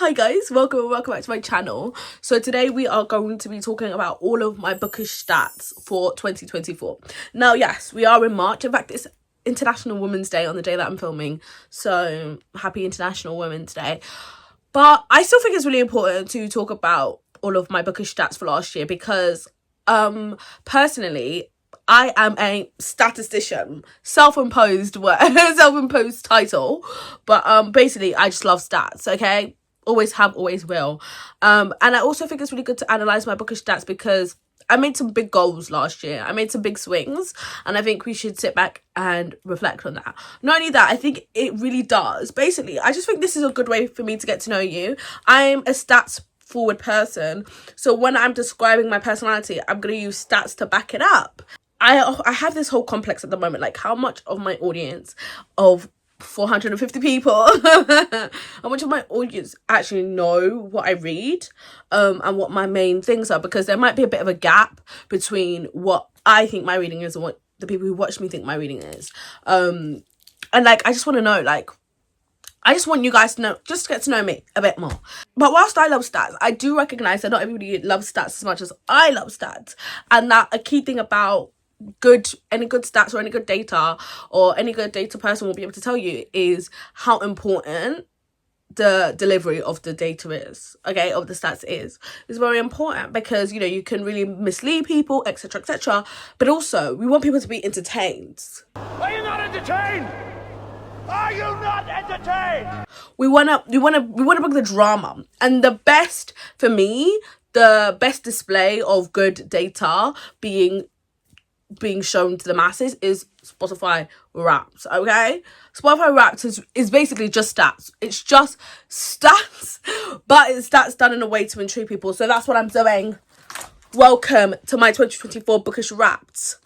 Hi guys, welcome back to my channel. So today we are going to be talking about all of my bookish stats for 2024. Now yes, we are in March. In fact, it's International Women's Day on the day that I'm filming, so happy International Women's Day. But I still think it's really important to talk about all of my bookish stats for last year because personally I am a statistician, self-imposed title, but basically I just love stats, okay? Always have, always will. And I also think it's really good to analyze my bookish stats because I made some big goals last year. I made some big swings, and I think we should sit back and reflect on that. Not only that, I think it really does. Basically, I just think this is a good way for me to get to know you. I'm a stats forward person, so when I'm describing my personality, I'm going to use stats to back it up. I have this whole complex at the moment, like how much of my audience of 450 people how much of my audience actually know what I read and what my main things are, because there might be a bit of a gap between what I think my reading is and what the people who watch me think my reading is, and like I just want to know, like I just want you guys to know, just to get to know me a bit more. But whilst I love stats, I do recognize that not everybody loves stats as much as I love stats, and that a key thing about any good stats or any good data or any good data person will be able to tell you is how important the delivery of the data is, okay, of the stats is very important, because you know you can really mislead people, etc, but also we want people to be entertained. Are you not entertained? Are you not entertained? We wanna bring the drama, and the best display of good data being shown to the masses is Spotify Wrapped, okay? Spotify Wrapped is basically just stats. It's just stats, but it's stats done in a way to intrigue people. So that's what I'm doing. Welcome to my 2024 Bookish Wrapped.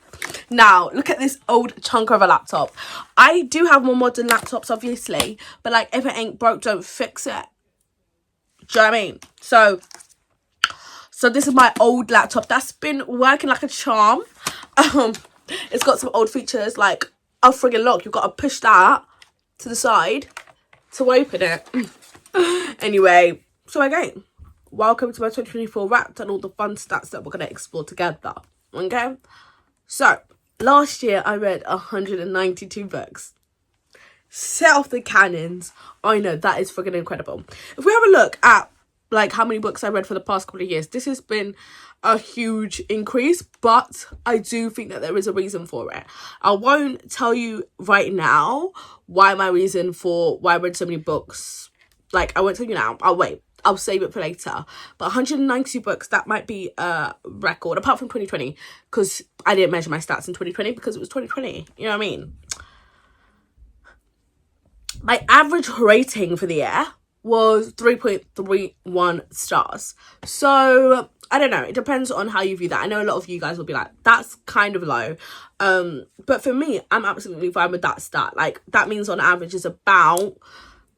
Now, look at this old chunk of a laptop. I do have more modern laptops, obviously, but like if it ain't broke, don't fix it. Do you know what I mean? So this is my old laptop that's been working like a charm. It's got some old features like a friggin' lock. You've got to push that to the side to open it. Anyway, so again, welcome to my 2024 Wrapped and all the fun stats that we're going to explore together. Okay? So, last year I read 192 books. Set off the cannons. I know, that is friggin' incredible. If we have a look at like how many books I read for the past couple of years, this has been a huge increase, but I do think that there is a reason for it. I won't tell you right now why I read so many books. Like, I won't tell you now. I'll save it for later. But 190 books, that might be a record, apart from 2020, because I didn't measure my stats in 2020 because it was 2020. You know what I mean? My average rating for the year was 3.31 stars. So I don't know, it depends on how you view that. I know a lot of you guys will be like, that's kind of low, but for me, I'm absolutely fine with that stat. Like, that means on average is about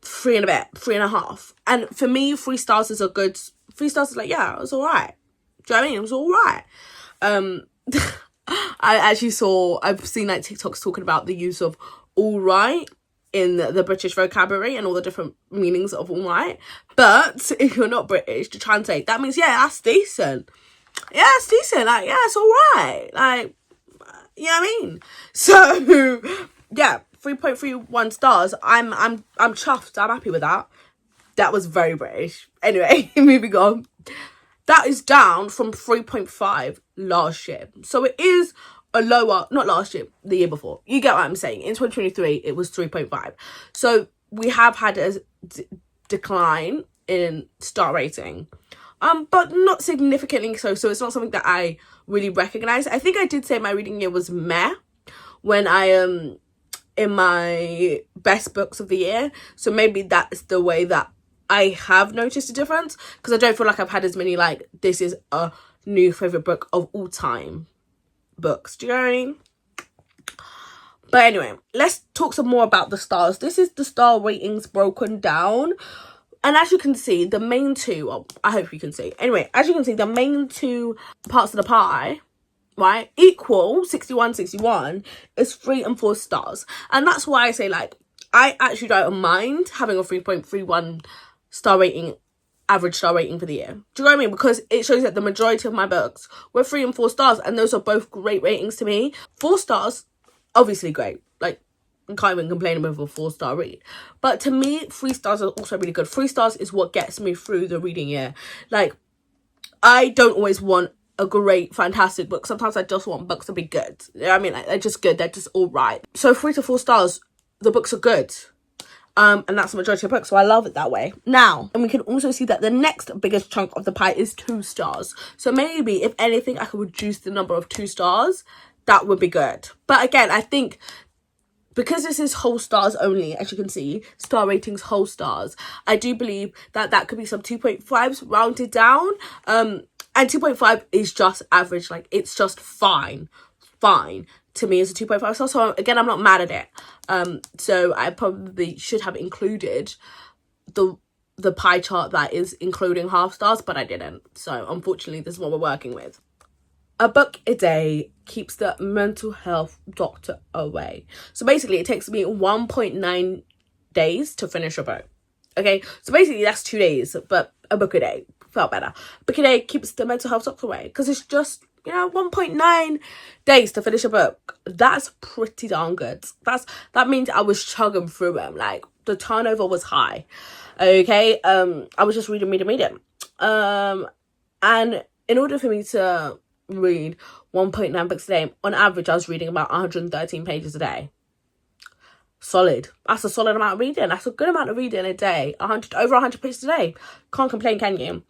3.5, and for me 3 stars is a good 3 stars is like, yeah, it was all right. Do you know what I mean? It was all right. I've seen like TikToks talking about the use of all right in the British vocabulary and all the different meanings of all right. But if you're not British, to translate, that means, yeah, that's decent. Yeah, it's decent. Like, yeah, it's all right. Like, you know what I mean? So, yeah, 3.31 stars. I'm chuffed. I'm happy with that. That was very British. Anyway, moving on. That is down from 3.5 last year. So it is a lower, not last year, the year before. You get what I'm saying. In 2023, it was 3.5. So we have had a decline in star rating, but not significantly so. So it's not something that I really recognize. I think I did say my reading year was meh when I in my best books of the year. So maybe that's the way that I have noticed a difference, because I don't feel like I've had as many like this is a new favorite book of all time books. Do you know what I mean? But anyway, let's talk some more about the stars. This is the star ratings broken down, and as you can see, the main two, well, I hope you can see, anyway, as you can see, the main two parts of the pie, right, equal 61 is 3 and 4 stars. And that's why I say, like, I actually don't mind having a 3.31 star rating average star rating for the year. Do you know what I mean? Because it shows that the majority of my books were 3 and 4 stars, and those are both great ratings to me. 4 stars, obviously great. Like, I can't even complain about a 4-star read. But to me, 3 stars are also really good. 3 stars is what gets me through the reading year. Like, I don't always want a great, fantastic book. Sometimes I just want books to be good. You know what I mean? Like, they're just good. They're just all right. So 3 to 4 stars, the books are good. And that's the majority of books, so I love it that way. Now, and we can also see that the next biggest chunk of the pie is 2 stars. So maybe, if anything, I could reduce the number of 2 stars. That would be good. But again, I think because this is whole stars only, as you can see, star ratings whole stars, I do believe that that could be some 2.5s rounded down. And 2.5 is just average. Like, it's just fine. To me, it's a 2.5 star. So again, I'm not mad at it. So I probably should have included the pie chart that is including half stars, but I didn't. So unfortunately, this is what we're working with. A book a day keeps the mental health doctor away. So basically, it takes me 1.9 days to finish a book. Okay, so basically that's 2 days, but a book a day felt better. A book a day keeps the mental health doctor away because it's just, 1.9 days to finish a book. That's pretty darn good. That means I was chugging through them. Like, the turnover was high. Okay, I was just reading. And in order for me to read 1.9 books a day, on average I was reading about 113 pages a day. Solid. That's a solid amount of reading. That's a good amount of reading a day. Over 100 pages a day. Can't complain, can you?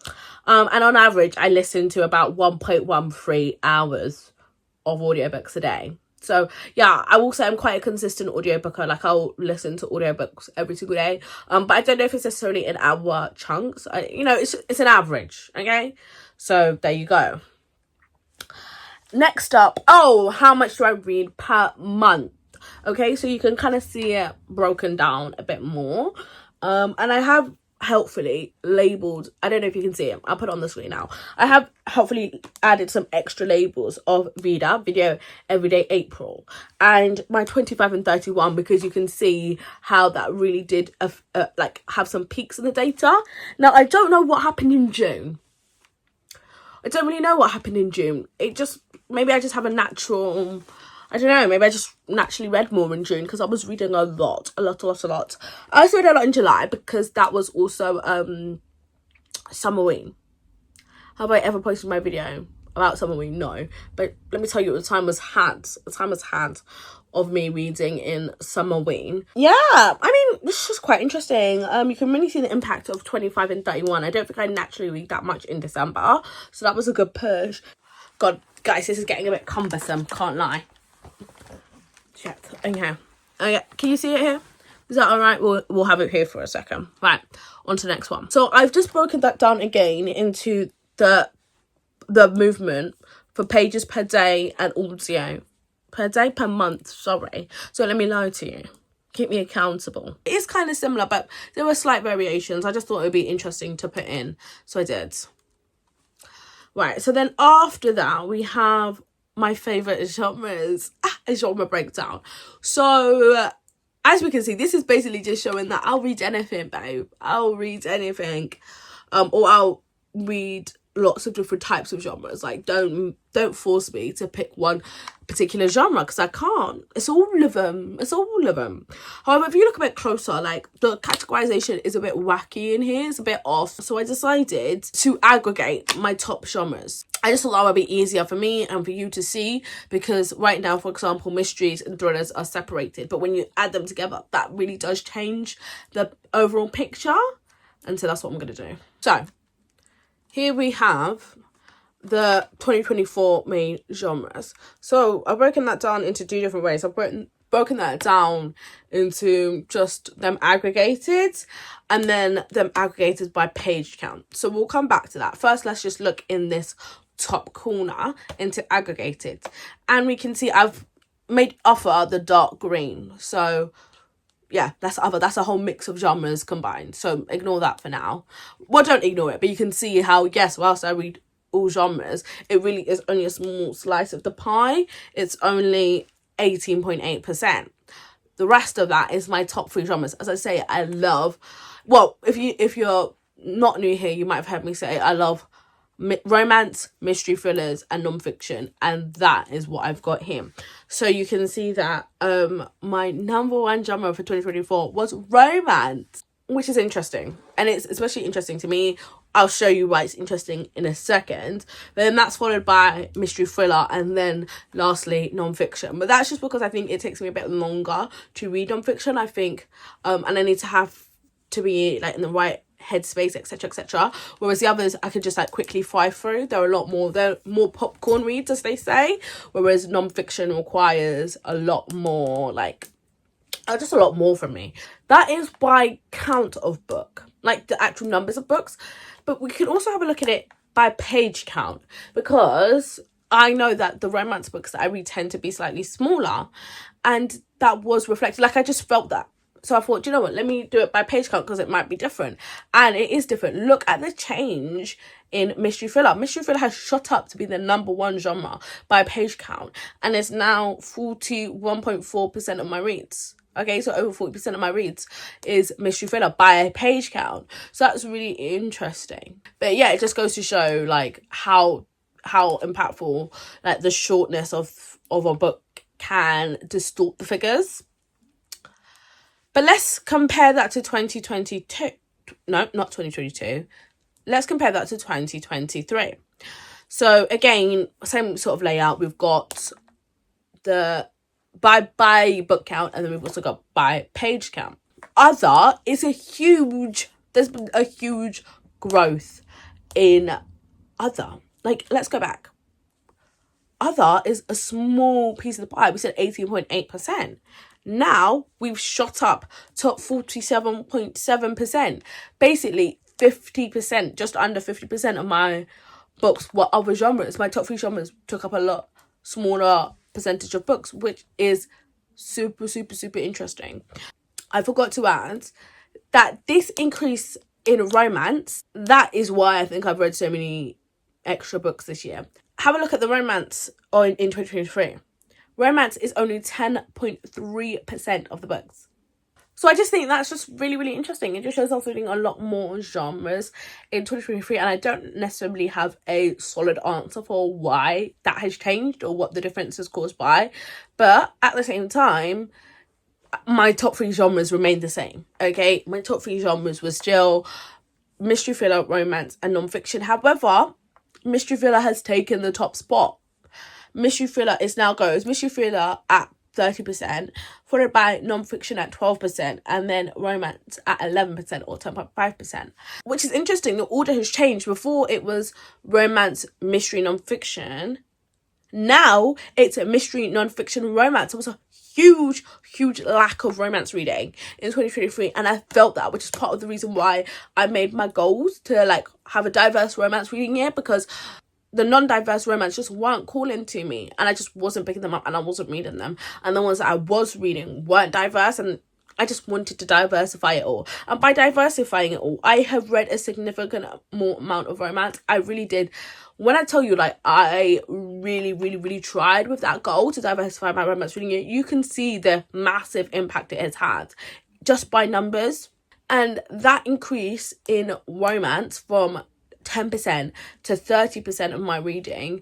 And on average, I listen to about 1.13 hours of audiobooks a day. So yeah, I will say I'm quite a consistent audiobooker. Like, I'll listen to audiobooks every single day. But I don't know if it's necessarily in hour chunks. It's an average. Okay, so there you go. Next up, how much do I read per month? Okay, so you can kind of see it broken down a bit more. And I have helpfully labeled, I don't know if you can see it, I'll put it on the screen now. I have helpfully added some extra labels of video everyday April, and my 25 and 31, because you can see how that really did have some peaks in the data. Now, I don't know what happened in June. I don't really know what happened in June. Maybe I just have a natural, I don't know, maybe I just naturally read more in June because I was reading a lot. I also read a lot in July because that was also Summerween. Have I ever posted my video about Summerween? No. But let me tell you, the time was had of me reading in Summerween. Yeah, I mean, this is quite interesting. You can really see the impact of 25 and 31. I don't think I naturally read that much in December, so that was a good push. God, guys, this is getting a bit cumbersome, can't lie. Check. Okay, can you see it here? Is that all right? We'll have it here for a second. Right, on to the next one. So I've just broken that down again into the movement for pages per day and audio per month. Sorry. So let me lie to you. Keep me accountable. It is kind of similar, but there were slight variations. I just thought it would be interesting to put in, so I did. Right. So then after that, we have my favorite genres, a genre breakdown. So as we can see, this is basically just showing that I'll read anything, babe. I'll read anything, or I'll read lots of different types of genres. Like, don't force me to pick one particular genre because I can't. It's all of them. However, if you look a bit closer, like, the categorization is a bit wacky in here. It's a bit off. So I decided to aggregate my top genres. I just thought that would be easier for me and for you to see, because right now, for example, mysteries and thrillers are separated, but when you add them together, that really does change the overall picture. And so that's what I'm going to do. So here we have the 2024 main genres. So I've broken that down into 2 different ways. I've broken that down into just them aggregated and then them aggregated by page count. So we'll come back to that. First, let's just look in this top corner into aggregated. And we can see I've made Other the dark green. So yeah, that's a whole mix of genres combined. So ignore that for now. Well, don't ignore it, but you can see how, yes, whilst I read all genres, it really is only a small slice of the pie. It's only 18.8%. The rest of that is my top 3 genres. As I say, I love, well, if you're not new here, you might have heard me say I love romance, mystery thrillers and non-fiction, and that is what I've got here. So you can see that my number one genre for 2024 was romance, which is interesting, and it's especially interesting to me. I'll show you why it's interesting in a second. But then that's followed by mystery thriller, and then lastly non-fiction. But that's just because I think it takes me a bit longer to read non-fiction, I think, and I need to have to be like in the right headspace, etc, etc. Whereas the others I could just like quickly fly through. They're more popcorn reads, as they say, whereas non-fiction requires a lot more, like just a lot more from me. That is by count of book, like the actual numbers of books. But we can also have a look at it by page count, because I know that the romance books that I read tend to be slightly smaller, and that was reflected. Like, I just felt that. So I thought, you know what, let me do it by page count, because it might be different. And it is different. Look at the change in mystery thriller. Mystery thriller has shot up to be the number one genre by page count, and it's now 41.4% of my reads. Okay, so over 40% of my reads is mystery thriller by page count. So that's really interesting. But yeah, it just goes to show like how impactful like the shortness of a book can distort the figures. But let's compare that to 2022. No, not 2022. Let's compare that to 2023. So again, same sort of layout. We've got the by book count, and then we've also got by page count. Other is there's been a huge growth in other. Like, let's go back. Other is a small piece of the pie. We said 18.8%. Now we've shot up to 47.7%. Basically 50%, just under 50% of my books were other genres. My top 3 genres took up a lot smaller percentage of books, which is super interesting. I forgot to add that this increase in romance, that is why I think I've read so many extra books this year. Have a look at the romance in 2023. Romance is only 10.3% of the books. So I just think that's just really interesting. It just shows I was reading a lot more genres in 2023, and I don't necessarily have a solid answer for why that has changed or what the difference is caused by. But at the same time, my top 3 genres remained the same. Okay, my top 3 genres were still mystery thriller, romance, and non-fiction. However, mystery thriller has taken the top spot. Mystery thriller goes mystery thriller at 30%, followed by non-fiction at 12%, and then romance at 11% or 10.5%. Which is interesting. The order has changed. Before it was romance, mystery, non-fiction. Now it's a mystery, non-fiction, romance. There was a huge lack of romance reading in 2023, and I felt that, which is part of the reason why I made my goals to like have a diverse romance reading year, because the non-diverse romance just weren't calling to me, and I just wasn't picking them up, and I wasn't reading them. And the ones that I was reading weren't diverse, and I just wanted to diversify it all. And by diversifying it all, I have read a significant more amount of romance. I really did. When I tell you, like, I really tried with that goal to diversify my romance reading, you can see the massive impact it has had just by numbers. And that increase in romance from 10% to 30% of my reading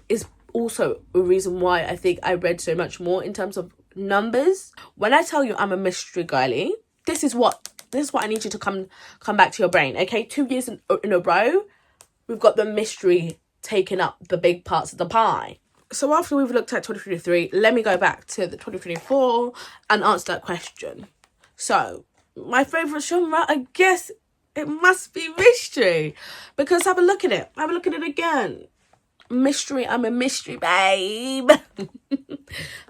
is also a reason why I think I read so much more in terms of numbers. When I tell you I'm a mystery girly, this is what I need you to come back to your brain. Okay, 2 years in a row, we've got the mystery taking up the big parts of the pie. So after we've looked at 2023, let me go back to the 2024 and answer that question. So my favourite genre, I guess it must be mystery, because have a look at it again. Mystery, I'm a mystery babe.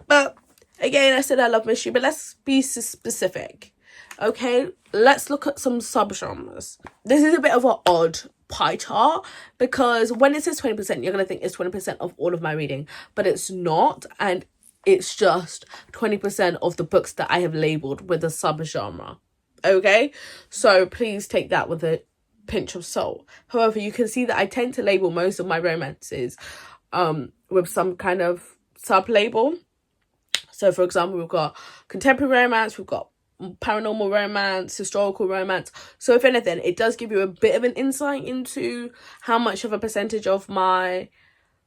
But again, I said I love mystery, but let's be specific. Okay, let's look at some subgenres. This is a bit of an odd pie chart, because when it says 20%, you're going to think it's 20% of all of my reading, but it's not, and it's just 20% of the books that I have labelled with a subgenre. Okay, so please take that with a pinch of salt. However, you can see that I tend to label most of my romances with some kind of sub-label. So for example, we've got contemporary romance, we've got paranormal romance, historical romance. So if anything, it does give you a bit of an insight into how much of a percentage of my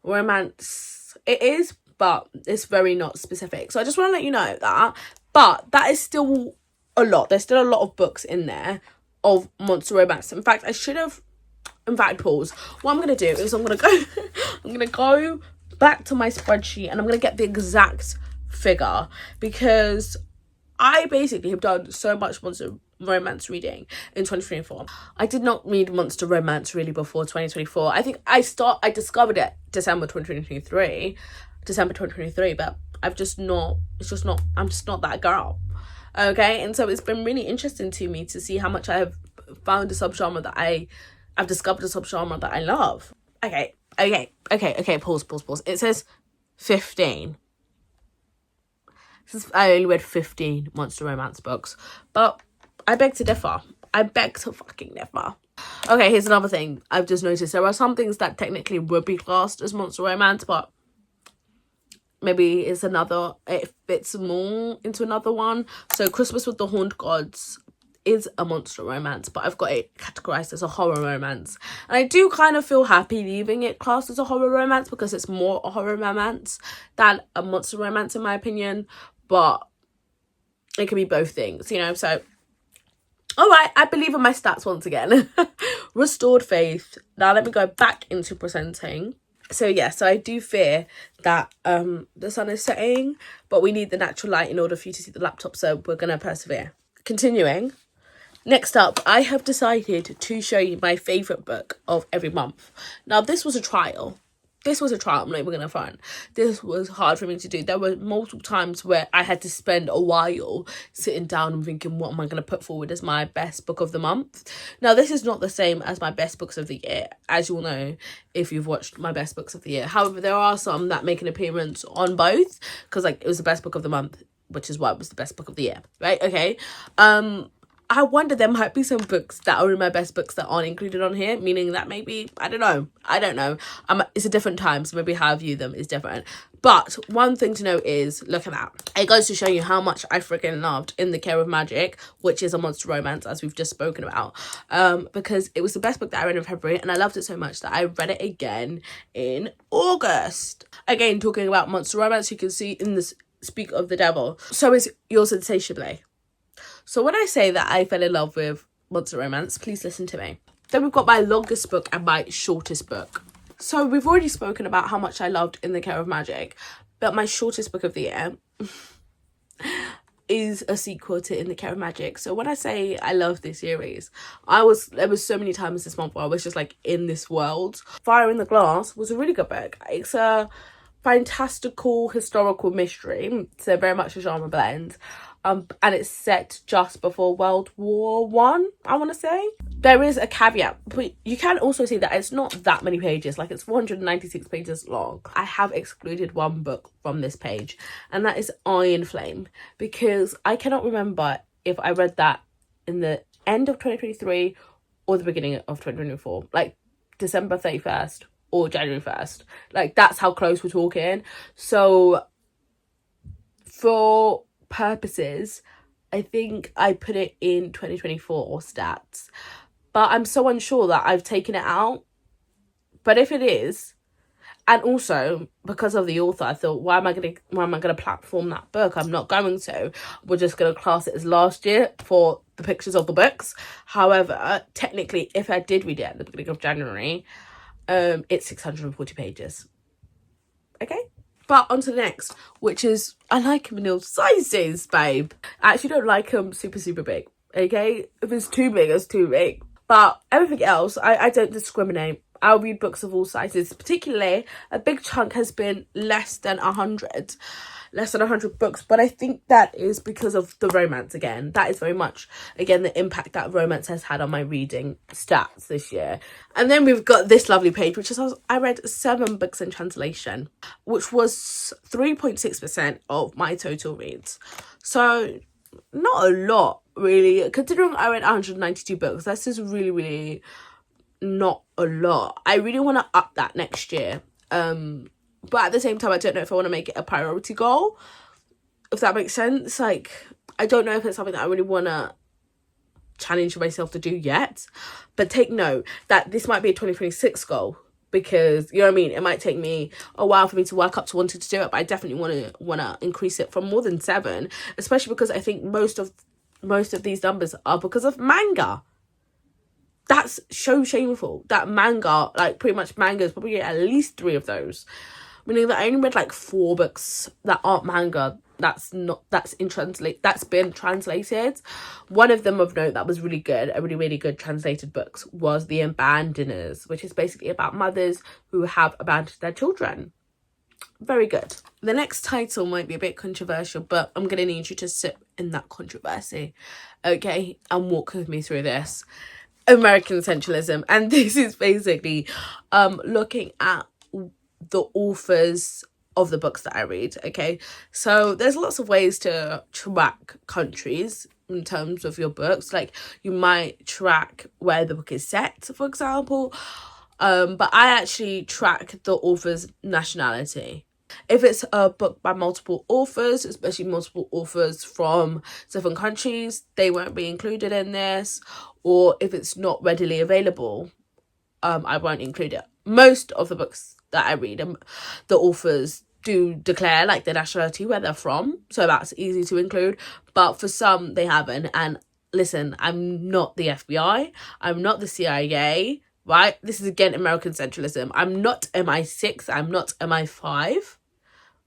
romance it is, but it's very not specific. So I just want to let you know that. But that is still a lot. There's still a lot of books in there of monster romance. In fact, pause. What I'm gonna do is I'm gonna go back to my spreadsheet and I'm gonna get the exact figure, because I basically have done so much monster romance reading in 2024. I did not read monster romance really before 2024. I think I discovered it December 2023, but I'm just not that girl. Okay, and so it's been really interesting to me to see how much I have found a subgenre that I've discovered a subgenre that I love. Okay, pause. It says 15. I only read 15 monster romance books, but I beg to differ. I beg to fucking differ. Okay, here's another thing I've just noticed. There are some things that technically would be classed as monster romance, but maybe it fits more into another one. So Christmas with the Horned Gods is a monster romance, but I've got it categorized as a horror romance. And I do kind of feel happy leaving it classed as a horror romance, because it's more a horror romance than a monster romance in my opinion. But it can be both things, you know. So, all right, I believe in my stats once again. Restored faith. Now let me go back into presenting. So yeah, so I do fear that the sun is setting, but we need the natural light in order for you to see the laptop, so we're going to persevere. Continuing. Next up, I have decided to show you my favourite book of every month. Now, this was a trial. I'm not even going to front. This was hard for me to do. There were multiple times where I had to spend a while sitting down and thinking, what am I going to put forward as my best book of the month? Now, this is not the same as my best books of the year, as you'll know if you've watched my best books of the year. However, there are some that make an appearance on both, because like it was the best book of the month, which is why it was the best book of the year, right? Okay. I wonder, there might be some books that are in my best books that aren't included on here, meaning that maybe, I don't know. It's a different time, so maybe how I view them is different. But one thing to note is, look at that. It goes to show you how much I freaking loved In the Care of Magic, which is a monster romance, as we've just spoken about. Because it was the best book that I read in February, and I loved it so much that I read it again in August. Again, talking about monster romance, you can see in this Speak of the Devil. So is Yours Insatiably. So when I say that I fell in love with monster romance, please listen to me. Then we've got my longest book and my shortest book. So we've already spoken about how much I loved In the Care of Magic, but my shortest book of the year is a sequel to In the Care of Magic. So when I say I love this series, there was so many times this month where I was just like in this world. Fire in the Glass was a really good book. It's a fantastical historical mystery, so very much a genre blend. And it's set just before World War One, I want to say. There is a caveat, but you can also see that it's not that many pages. Like, it's 496 pages long. I have excluded one book from this page, and that is Iron Flame, because I cannot remember if I read that in the end of 2023 or the beginning of 2024. Like, December 31st or January 1st. Like, that's how close we're talking. So, for purposes, I think I put it in 2024 stats, but I'm so unsure that I've taken it out. But if it is, and also because of the author, I thought, why am I gonna platform that book? I'm not going to. We're just gonna class it as last year for the pictures of the books. However, technically, if I did read it at the beginning of January, it's 640 pages. Okay. But on to the next, which is, I like them in all sizes, babe. I actually don't like them super, super big, okay? If it's too big, it's too big. But everything else, I don't discriminate. I'll read books of all sizes. Particularly, a big chunk has been less than 100 books. But I think that is because of the romance again. That is very much, again, the impact that romance has had on my reading stats this year. And then we've got this lovely page, which is, I read 7 books in translation, which was 3.6% of my total reads. So, not a lot, really. Considering I read 192 books, this is really, really not a lot. I really want to up that next year. But at the same time, I don't know if I want to make it a priority goal. if that makes sense. Like, I don't know if it's something that I really want to challenge myself to do yet, but take note that this might be a 2026 goal, because, you know what I mean, it might take me a while for me to work up to wanting to do it, but I definitely want to increase it from more than 7, especially because I think most of these numbers are because of manga. That's so shameful that manga, like, pretty much manga is probably at least 3 of those, meaning that I only read like 4 books that aren't manga that's been translated. One of them of note that was really good, a really, really good translated books, was The Abandoners, which is basically about mothers who have abandoned their children. Very good. The next title might be a bit controversial, but I'm going to need you to sit in that controversy, okay, and walk with me through this. American Centralism. And this is basically looking at the authors of the books that I read, okay? So there's lots of ways to track countries in terms of your books. Like, you might track where the book is set, for example, but I actually track the author's nationality. If it's a book by multiple authors, especially multiple authors from different countries, they won't be included in this. Or if it's not readily available, I won't include it. Most of the books that I read, the authors do declare like the nationality where they're from, so that's easy to include. But for some, they haven't. And listen, I'm not the FBI. I'm not the CIA. Right? This is, again, American centralism. I'm not MI6. I'm not MI5.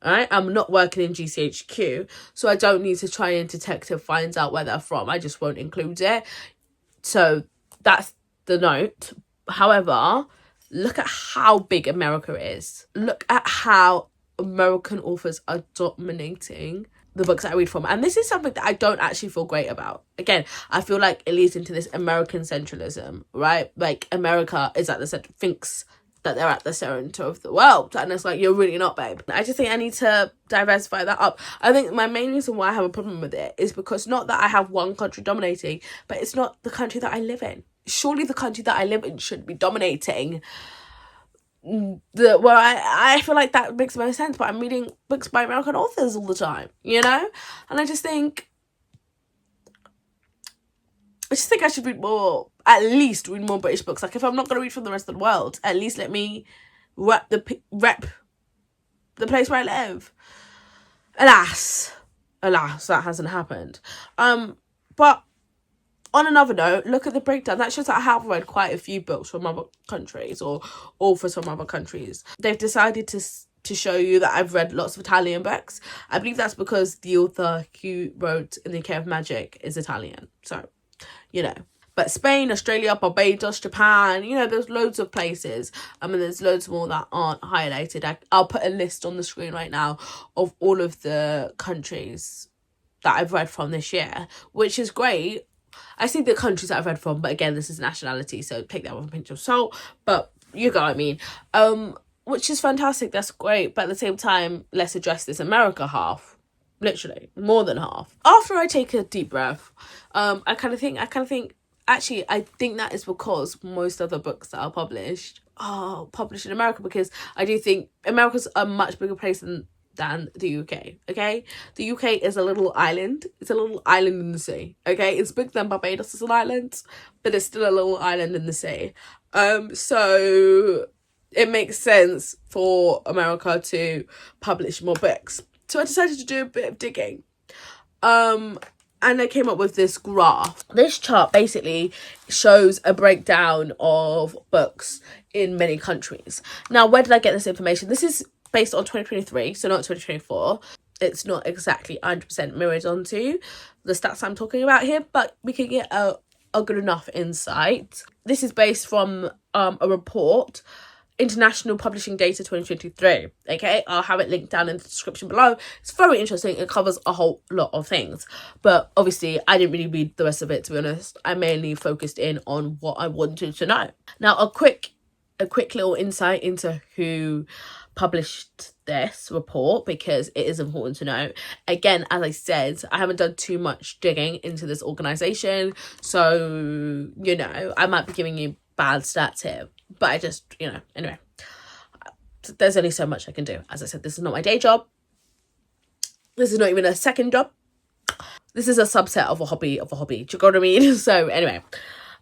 Alright? I'm not working in GCHQ. So I don't need to try and detective find out where they're from. I just won't include it. So that's the note. However, look at how big America is. Look at how American authors are dominating the books that I read from. And this is something that I don't actually feel great about. Again, I feel like it leads into this American centralism, right? Like, America is at the center, thinks that they're at the center of the world. And it's like, you're really not, babe. I just think I need to diversify that up. I think my main reason why I have a problem with it is because not that I have one country dominating, but it's not the country that I live in. Surely the country that I live in should be dominating I feel like that makes no sense, but I'm reading books by American authors all the time, you know? And I just think I should read more, at least read more British books. Like, if I'm not going to read from the rest of the world, at least let me rep the place where I live. Alas, that hasn't happened. But on another note, look at the breakdown. That shows that I have read quite a few books from other countries, or authors from other countries. They've decided to show you that I've read lots of Italian books. I believe that's because the author who wrote In the Care of Magic is Italian. So, you know. But Spain, Australia, Barbados, Japan, you know, there's loads of places. And there's loads more that aren't highlighted. I'll put a list on the screen right now of all of the countries that I've read from this year, which is great. I see the countries that I've read from, but again, this is nationality, so take that with a pinch of salt. But you get what I mean. Which is fantastic. That's great. But at the same time, let's address this America half. Literally, more than half. After I take a deep breath, I kind of think, actually, I think that is because most other books that are published in America, because I do think America's a much bigger place than the UK, okay? The UK is a little island. It's a little island in the sea, okay? It's bigger than Barbados as an island, but it's still a little island in the sea. So it makes sense for America to publish more books. So I decided to do a bit of digging. And I came up with this graph. This chart basically shows a breakdown of books in many countries. Now, where did I get this information? This is based on 2023, so not 2024. It's not exactly 100% mirrored onto the stats I'm talking about here, but we can get a good enough insight. This is based from a report, International Publishing Data 2023, okay? I'll have it linked down in the description below. It's very interesting. It covers a whole lot of things, but obviously I didn't really read the rest of it, to be honest. I mainly focused in on what I wanted to know. Now, a quick little insight into who published this report, because it is important to know. Again, as I said, I haven't done too much digging into this organisation, so, you know, I might be giving you bad stats here, but I just, you know, anyway, there's only so much I can do. As I said, this is not my day job. This is not even a second job. This is a subset of a hobby. Do you know what I mean? So anyway,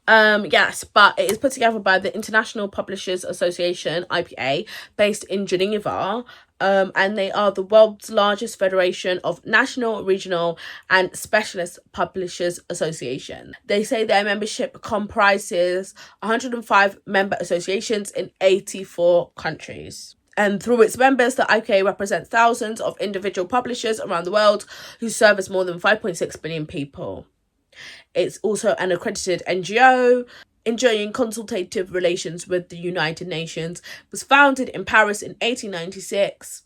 yes, but it is put together by the International Publishers Association, IPA, based in Geneva. And they are the world's largest federation of national, regional, and specialist publishers association. They say their membership comprises 105 member associations in 84 countries. And through its members, the IPA represents thousands of individual publishers around the world who service more than 5.6 billion people. It's also an accredited NGO, enjoying consultative relations with the United Nations. It was founded in Paris in 1896.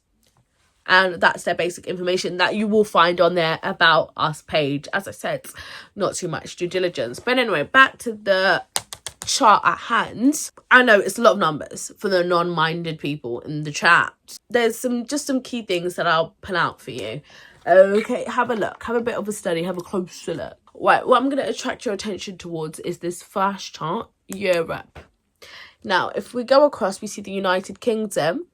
And that's their basic information that you will find on their About Us page. As I said, not too much due diligence. But anyway, back to the chart at hand. I know it's a lot of numbers for the non-minded people in the chat. There's some key things that I'll pull out for you. Okay, have a look. Have a bit of a study. Have a closer look. Right, what I'm going to attract your attention towards is this first chart, Europe. Now, if we go across, we see the United Kingdom.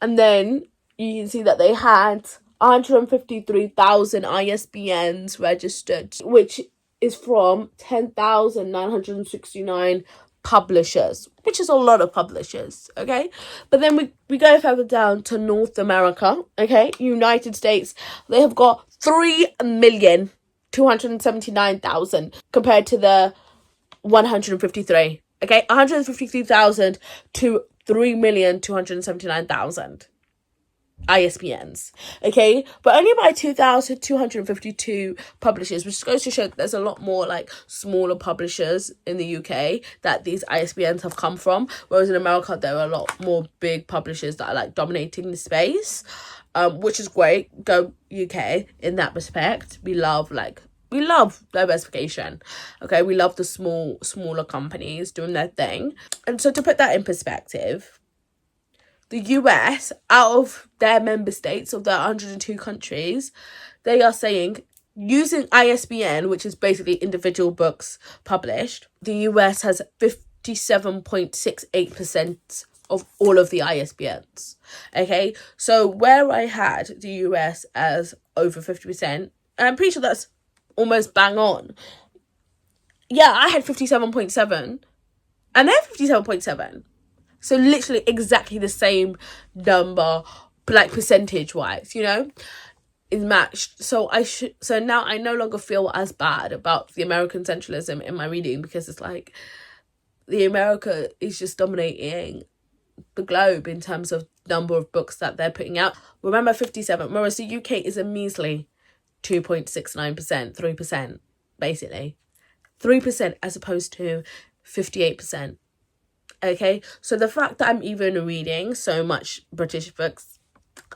And then you can see that they had 153,000 ISBNs registered, which is from 10,969 publishers, which is a lot of publishers, okay? But then we go further down to North America, okay? United States, they have got 3,279,000 compared to the 153, okay? 153,000 to 3,279,000 ISBNs, okay, but only by 2,252 publishers, which goes to show that there's a lot more like smaller publishers in the UK that these ISBNs have come from, whereas in America there are a lot more big publishers that are like dominating the space, which is great. Go UK in that respect. We love diversification, okay? We love the smaller companies doing their thing. And so to put that in perspective, the US, out of their member states, of their 102 countries, they are saying, using ISBN, which is basically individual books published, the US has 57.68% of all of the ISBNs. Okay, so where I had the US as over 50%, I'm pretty sure that's almost bang on. Yeah, I had 57.7, and they're 57.7. So literally exactly the same number, like percentage wise, you know, is matched. So now I no longer feel as bad about the American centralism in my reading, because it's like the America is just dominating the globe in terms of number of books that they're putting out. Remember, 57, whereas the UK is a measly 2.69%, 3%, basically. 3% as opposed to 58%. Okay, so the fact that I'm even reading so much British books,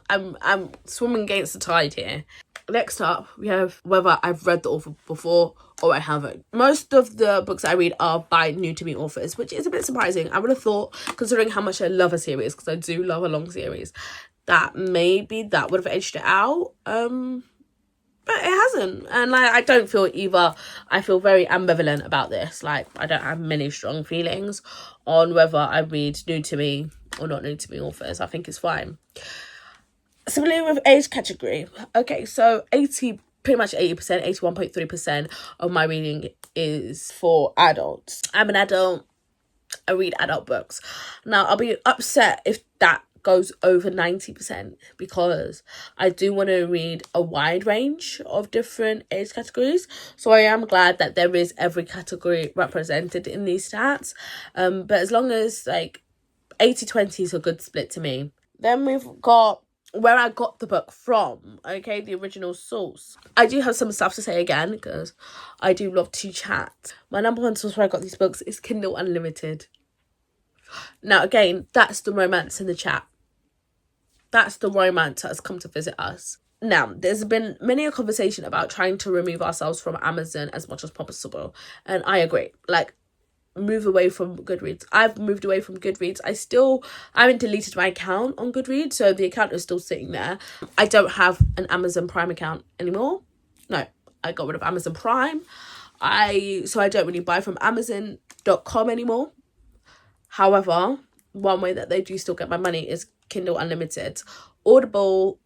I'm swimming against the tide here. Next up, we have whether I've read the author before or I haven't. Most of the books I read are by new to me authors, which is a bit surprising. I would have thought, considering how much I love a series, because I do love a long series, that maybe that would have edged it out. But it hasn't, and like I don't feel either. I feel very ambivalent about this. Like I don't have many strong feelings on whether I read new to me or not new to me authors. I think it's fine. Similarly with age category. Okay, so pretty much 80%, 81.3% of my reading is for adults. I'm an adult. I read adult books. Now I'll be upset if that goes over 90%, because I do want to read a wide range of different age categories. So I am glad that there is every category represented in these stats. But as long as like 80-20 is a good split to me. Then we've got where I got the book from, okay, the original source. I do have some stuff to say again, because I do love to chat. My number one source where I got these books is Kindle Unlimited. Now again, that's the romance in the chat. That's the romance that has come to visit us. Now, there's been many a conversation about trying to remove ourselves from Amazon as much as possible. And I agree. Like, move away from Goodreads. I've moved away from Goodreads. I haven't deleted my account on Goodreads, so the account is still sitting there. I don't have an Amazon Prime account anymore. No, I got rid of Amazon Prime. So I don't really buy from Amazon.com anymore. However, one way that they do still get my money is Kindle Unlimited. Audible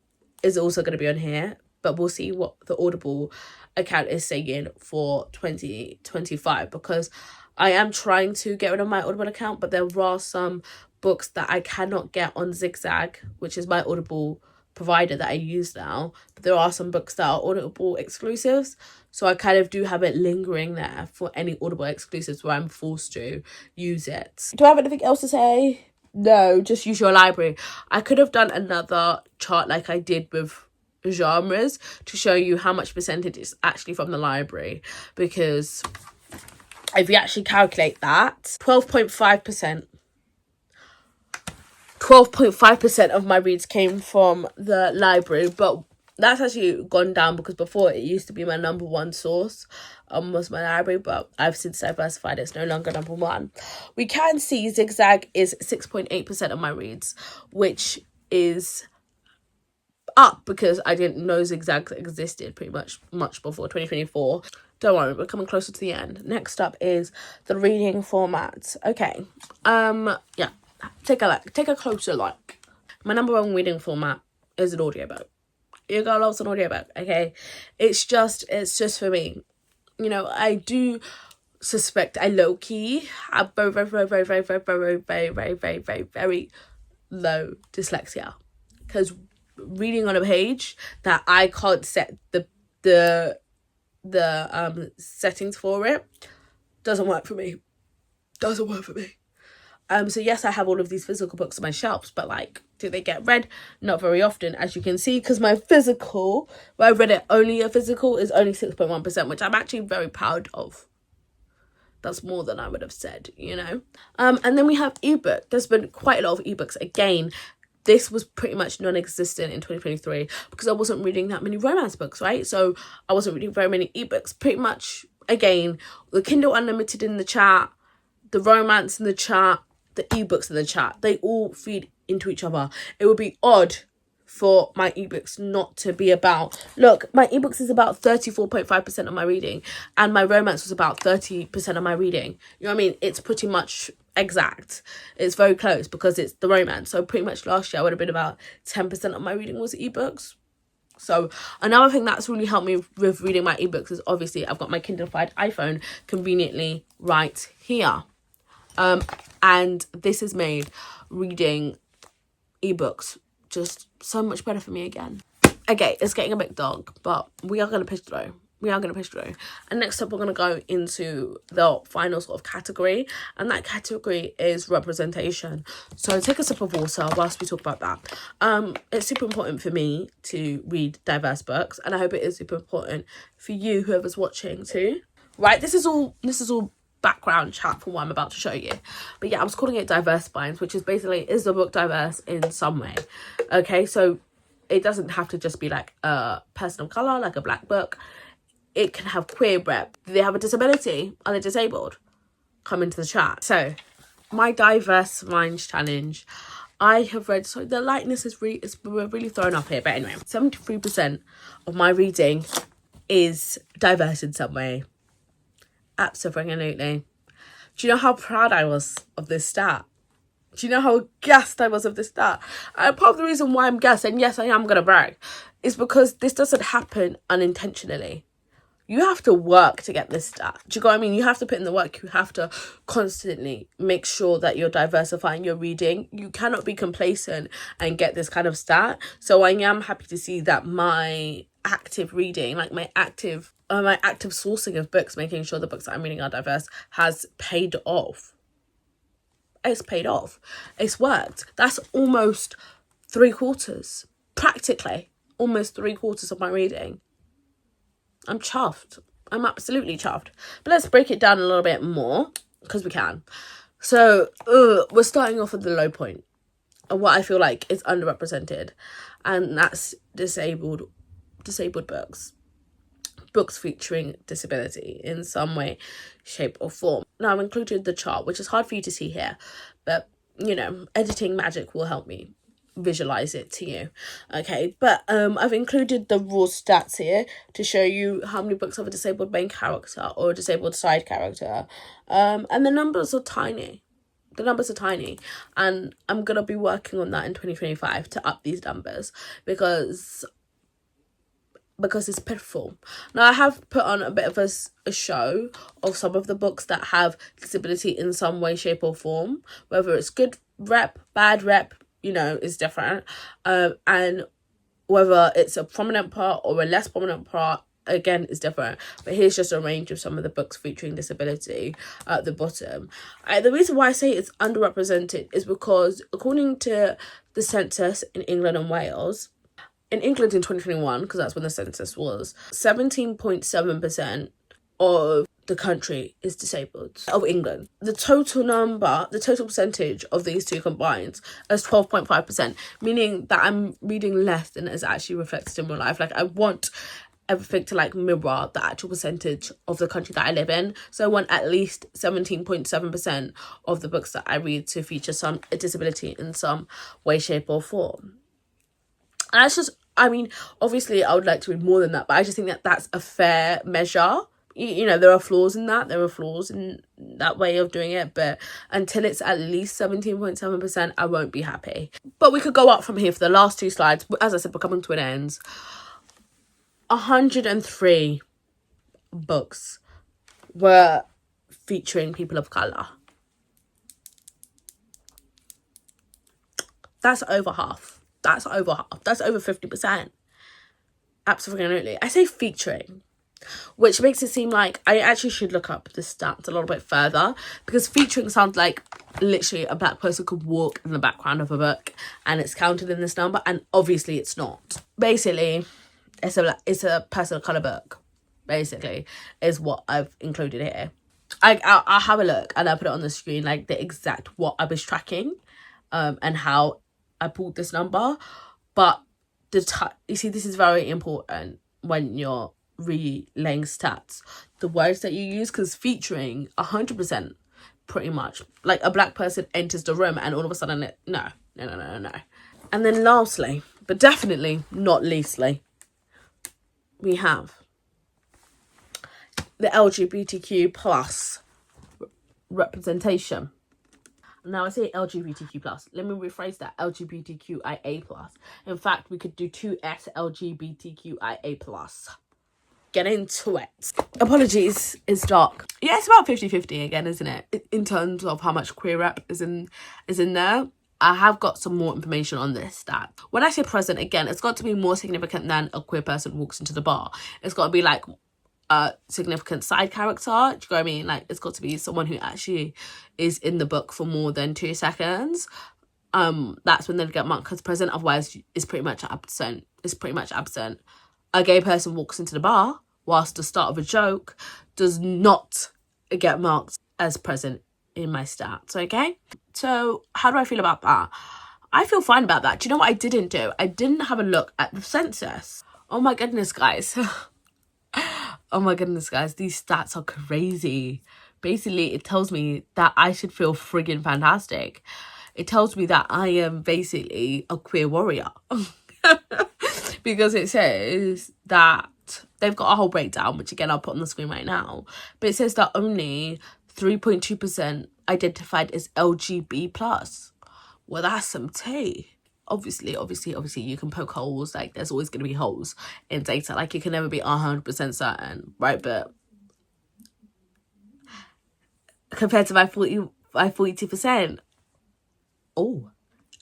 is also going to be on here, but we'll see what the Audible account is saying for 2025, because I am trying to get rid of my Audible account, but there are some books that I cannot get on xigxag, which is my Audible provider that I use now. But there are some books that are Audible exclusives, so I kind of do have it lingering there for any Audible exclusives where I'm forced to use it. Do I have anything else to say? No, just use your library. I could have done another chart like I did with genres to show you how much percentage is actually from the library, because if you actually calculate that, 12.5% of my reads came from the library, but that's actually gone down, because before it used to be my number one source was my library, but I've since diversified. It's no longer number one. We can see xigxag is 6.8% of my reads, which is up because I didn't know xigxag existed pretty much before 2024. Don't worry, we're coming closer to the end. Next up is the reading format. Okay, yeah, take a closer look. My number one reading format is an audiobook. Your girl loves an audiobook, okay? It's just for me. You know, I do suspect I low-key have very low dyslexia, because reading on a page that I can't set the settings for it doesn't work for me. So yes, I have all of these physical books on my shelves, but like, do they get read? Not very often, as you can see, because my physical, where I read it only a physical, is only 6.1%, which I'm actually very proud of. That's more than I would have said, you know. And then we have ebook. There's been quite a lot of ebooks. Again, this was pretty much non-existent in 2023 because I wasn't reading that many romance books, right? So I wasn't reading very many ebooks. Pretty much, again, the Kindle Unlimited in the chat, the romance in the chat, the ebooks in the chat, they all feed into each other. It would be odd for my ebooks not to be about, look, my ebooks is about 34.5% of my reading, and my romance was about 30% of my reading. You know what I mean? It's pretty much exact. It's very close because it's the romance. So pretty much last year I would have been about 10% of my reading was ebooks. So another thing that's really helped me with reading my ebooks is obviously I've got my Kindleified iPhone conveniently right here. And this has made reading ebooks just so much better for me again. Okay, it's getting a bit dark, but we are going to push through. And next up, we're going to go into the final sort of category, and that category is representation. So take a sip of water whilst we talk about that. It's super important for me to read diverse books, and I hope it is super important for you, whoever's watching too. Right, this is all background chat for what I'm about to show you, but yeah, I was calling it diverse binds, which is basically, is the book diverse in some way? Okay, so it doesn't have to just be like a person of color, like a black book. It can have queer rep. Do they have a disability? Are they disabled? Come into the chat. So my diverse minds challenge, I have read, so the lightness is really thrown up here, but anyway, 73% of my reading is diverse in some way. Absolutely. Do you know how proud I was of this stat? Do you know how gassed I was of this stat? And part of the reason why I'm gassed, and yes, I am going to brag, is because this doesn't happen unintentionally. You have to work to get this stat. Do you know what I mean? You have to put in the work. You have to constantly make sure that you're diversifying your reading. You cannot be complacent and get this kind of stat. So I am happy to see that my active reading, like my active sourcing of books, making sure the books that I'm reading are diverse, has paid off. It's paid off. It's worked. That's almost 3/4, practically almost 3/4 of my reading. I'm chuffed. I'm absolutely chuffed. But let's break it down a little bit more, because we can. So we're starting off at the low point of what I feel like is underrepresented, and that's disabled books. Books featuring disability in some way, shape or form. Now I've included the chart, which is hard for you to see here, but you know, editing magic will help me visualize it to you. Okay, but I've included the raw stats here to show you how many books have a disabled main character or a disabled side character, and the numbers are tiny. The numbers are tiny, and I'm gonna be working on that in 2025 to up these numbers because it's pitiful. Now, I have put on a bit of a show of some of the books that have disability in some way, shape or form. Whether it's good rep, bad rep, you know, is different. And whether it's a prominent part or a less prominent part, again, is different. But here's just a range of some of the books featuring disability at the bottom. The reason why I say it's underrepresented is because according to the census in England and Wales, in England in 2021, because that's when the census was, 17.7% of the country is disabled, of England. The total percentage of these two combined is 12.5%, meaning that I'm reading less than is actually reflected in real life. Like, I want everything to like mirror the actual percentage of the country that I live in. So I want at least 17.7% of the books that I read to feature some disability in some way, shape or form. And that's just, I mean, obviously I would like to read more than that, but I just think that that's a fair measure. You know, there are flaws in that. There are flaws in that way of doing it. But until it's at least 17.7%, I won't be happy. But we could go up from here for the last two slides. As I said, we're coming to an end. 103 books were featuring people of colour. That's over half. That's over 50%. Absolutely. I say featuring, which makes it seem like I actually should look up the stats a little bit further, because featuring sounds like literally a black person could walk in the background of a book and it's counted in this number, and obviously it's not. Basically, it's a person of colour book, basically, is what I've included here. I'll have a look and I'll put it on the screen, like the exact what I was tracking and how I pulled this number. But you see, this is very important when you're relaying stats, the words that you use, because featuring 100% pretty much, like a black person enters the room and all of a sudden no. And then lastly, but definitely not leastly, we have the LGBTQ plus representation. Now I say LGBTQ plus. Let me rephrase that. LGBTQIA plus. In fact, we could do 2S LGBTQIA plus. Get into it. Apologies, it's dark. Yeah, it's about 50-50 again, isn't it? In terms of how much queer rep is in there. I have got some more information on this stat. When I say present, again, it's got to be more significant than a queer person walks into the bar. It's got to be like a significant side character. Do you know what I mean? Like, it's got to be someone who actually is in the book for more than 2 seconds. That's when they'd get marked as present. Otherwise, it's pretty much absent. A gay person walks into the bar whilst the start of a joke does not get marked as present in my stats, okay? So how do I feel about that? I feel fine about that. Do you know what I didn't do? I didn't have a look at the census. Oh my goodness, guys. Oh my goodness, guys. These stats are crazy. Basically, it tells me that I should feel friggin' fantastic. It tells me that I am basically a queer warrior. Because it says that they've got a whole breakdown, which again I'll put on the screen right now. But it says that only 3.2% identified as LGB+. Well, that's some tea. Obviously, you can poke holes. Like, there's always going to be holes in data. Like, you can never be 100% certain, right? But compared to my 42%, oh.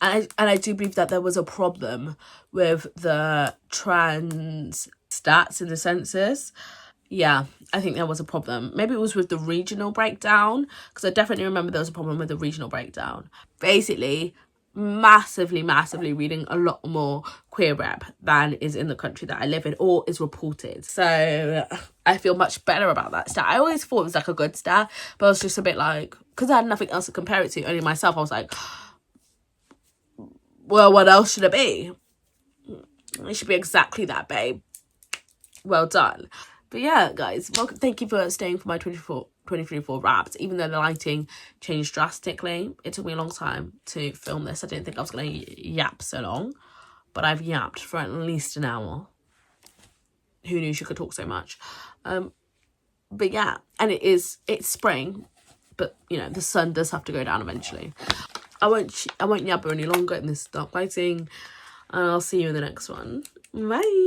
And I do believe that there was a problem with the trans stats in the census. Yeah, I think there was a problem. Maybe it was with the regional breakdown, because I definitely remember there was a problem with the regional breakdown. Basically, massively reading a lot more queer rep than is in the country that I live in or is reported. So I feel much better about that stat. I always thought it was like a good stat, but I was just a bit like, because I had nothing else to compare it to, only myself, I was like, well, what else should it be? It should be exactly that, babe. Well done. But yeah, guys, welcome. Thank you for staying for my 2024 wraps. Even though the lighting changed drastically, it took me a long time to film this. I didn't think I was going to yap so long, but I've yapped for at least an hour. Who knew she could talk so much? But yeah, and it's spring. but you know, the sun does have to go down eventually. I won't yabber any longer in this dark lighting, and I'll see you in the next one. Bye.